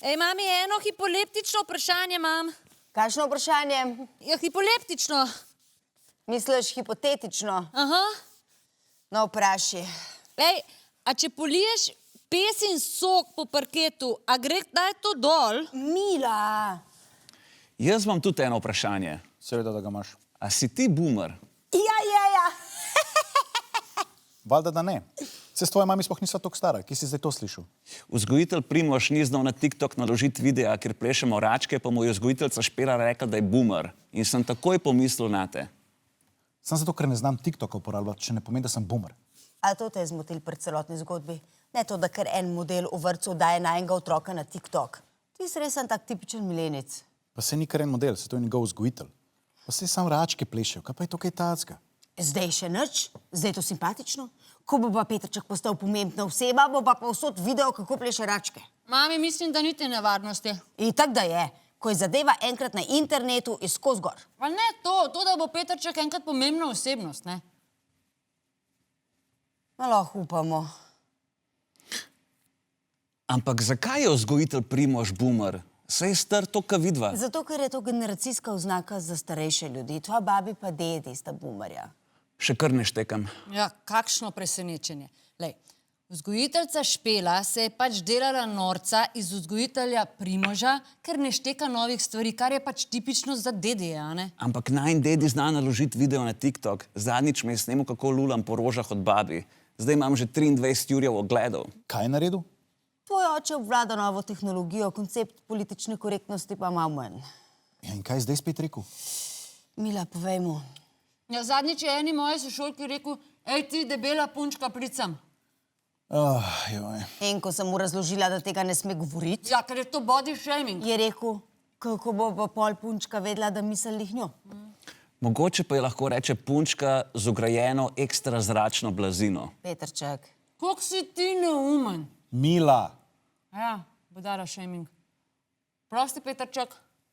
Ej, mami, eno hipoleptično vprašanje imam. Kakšno vprašanje? Ja, hipoleptično. Misliš hipotetično? Aha. No, vpraši. Ej, a če poliješ pesin sok po parketu, a gre kdaj to dol? Mila! Jaz imam tudi eno vprašanje. Seveda, da ga imaš. A si ti boomer? Ja. Valjda, da ne. Se s tvojo mami sploh nisva toliko stara. Kje si zdaj to slišal? Vzgojitelj Primož ni znal na TikTok naložiti videa, kjer plešemo račke, pa mu je vzgojiteljica Špela rekla, da je boomer. In sem takoj pomislil nate. Sam zato, ker ne znam TikToka uporabljati, še ne pomeni, da sem boomer. A to te je zmotil pri celotni zgodbi? Ne to, da ker en model v vrtcu daje najenega otroka na TikTok. Ti si res tak tipičen milenic. Pa se ni kar en model, se to je njegov vzgojitelj. Pa se sam račke plešejo, kaj pa je to kaj tacga? Zdaj še nič? Zdaj je to simpatično? Ko bo pa Petrček postal pomembna oseba, bo pa povsod video, kako pleše račke. Mami, mislim, da niti nevarnosti. Itak da je. Ko je zadeva enkrat na internetu, je skozi gor. Pa ne to, da bo Petrček enkrat pomembna osebnost, ne? No, lahko upamo. Ampak zakaj je vzgojitelj Primož boomer? Saj je star to, ka vidva. Zato, ker je to generacijska oznaka za starejše ljudi. Tvoja babi pa dedi sta boomerja. Še kar ne štekam. Ja, kakšno presenečenje. Lej, vzgojiteljica Špela se je pač delala norca iz vzgojitelja Primoža, ker ne šteka novih stvari, kar je pač tipično za dedije, a ne? Ampak najin dedi zna naložiti video na TikTok. Zadnjič me je snemal, kako lulam po rožah od babi. Zdaj imam že 23 jurjev ogledov. Kaj je naredil? Tvoj oče obvlada novo tehnologijo, koncept politične korektnosti pa malo manj. Ja, in kaj je zdaj spet rekel? Mila, povej mu. Ja, zadnjič je eni moji sošolki rekel, ej ti, debela punčka, prid sem. Joj. In ko sem mu razložila, da tega ne sme govoriti, Ja, ker je to body shaming. je rekel, kako bo pa pol punčka vedela, da mislih njo. Mogoče pa je lahko reče punčka z vgrajeno ekstra zračno blazino. Petrček. Koliko si ti neumen? Mila! Ja, bodara shaming. Prosti, Petrček.